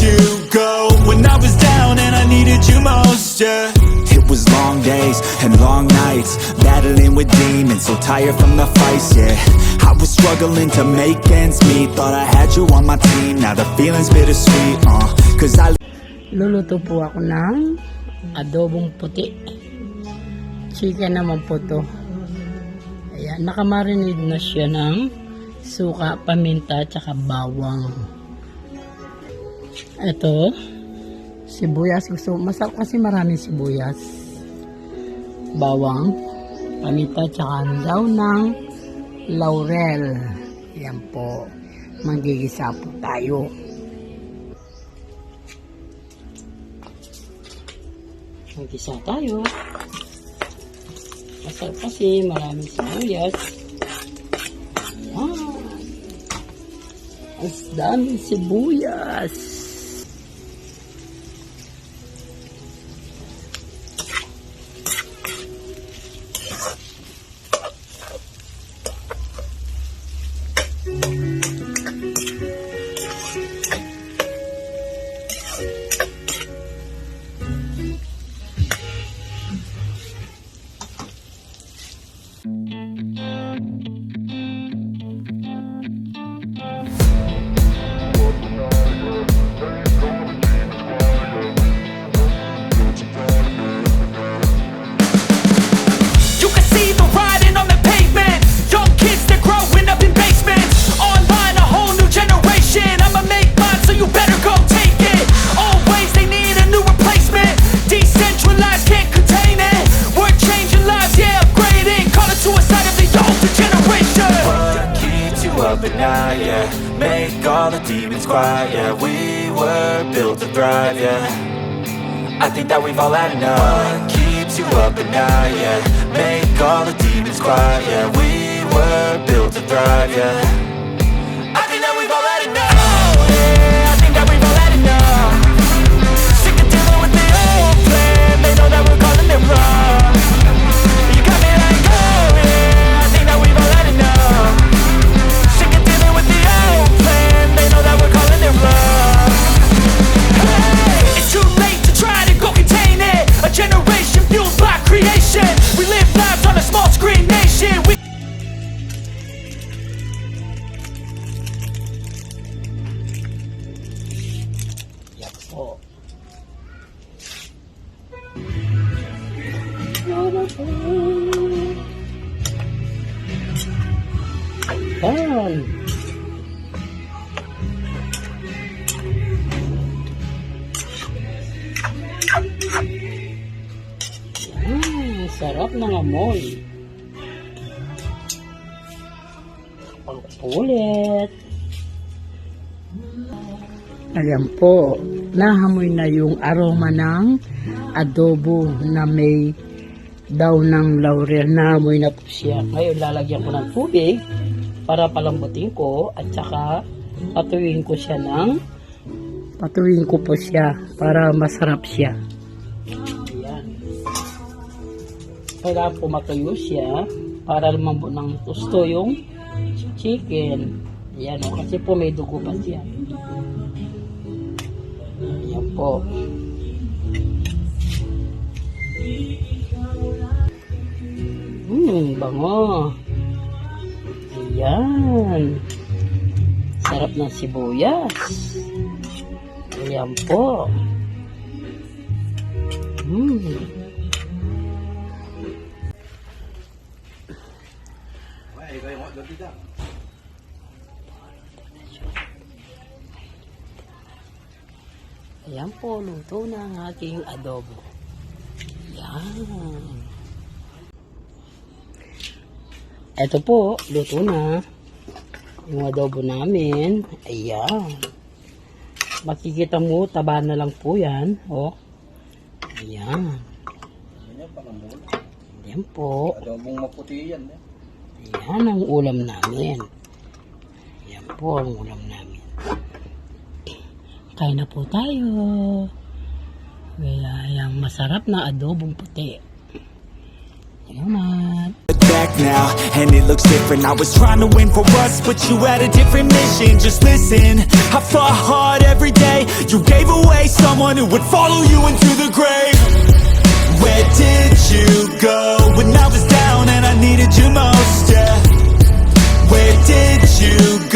you go when I was down and I needed you most, yeah. It was long days and long nights, battling with demons, so tired from the fights, yeah. I was struggling to make ends meet, thought I had you on my team, now the feeling's bittersweet, cause I... Luluto po ako ng adobong puti. Chicken naman po to. Ayan, nakamarinate na siya ng suka, paminta, tsaka bawang. Ito, sibuyas. Gusto, masarap kasi maraming sibuyas. Bawang, paminta, tsaka daw ng laurel. Ayan po. Manggigisa po tayo. Magisa tayo. Masarap kasi maraming sibuyas. Ayan. Mas daming sibuyas. At night, yeah. Make all the demons quiet, yeah. We were built to thrive, yeah. I think that we've all had enough. What keeps you up at night, yeah. Make all the demons quiet, yeah. We were built to thrive, yeah. I think that we've all had enough. Oh, yeah, I think that we've all had enough. Sick of dealing with the old plan. They know that we're calling it wrong. You got me like, oh yeah, I think that we've all had enough. They know that we're calling it wrong. Hey, it's too late to try to go contain it. A generation fueled by creation. We live lives on a small screen nation. We po. Ayan. Sarap ng amoy. Pang-ulit. Ayan po, nahamoy na yung aroma ng adobo na may daw ng laurel. Nahamoy na po siya. Ngayon lalagyan ko ng tubig para palambutin ko at saka patuwin ko po siya para masarap siya. Ayan. Kailangan po matuyo siya para lumambot ng gusto yung chicken. Ayan o, kasi po may dugo pa siya. Ayan po. Bango. Ayan. Sarap ng sibuyas. Ayan po. Ayan po, luto na ang aking adobo. Ayan. Ito po, luto na yung adobo namin. Ayan. Makikita mo, taba na lang po yan. O. Ayan. Ayan po. Adobong maputi yan. Ayan ang ulam namin. Ayan po ang ulam namin. Kain na po tayo. Kaya yung masarap na adobong puti. Salamat. Back now, and it looks different. I was trying to win for us, but you had a different mission. Just listen, I fought hard every day. You gave away someone who would follow you into the grave. Where did you go when I was down and I needed you most? Yeah, where did you go?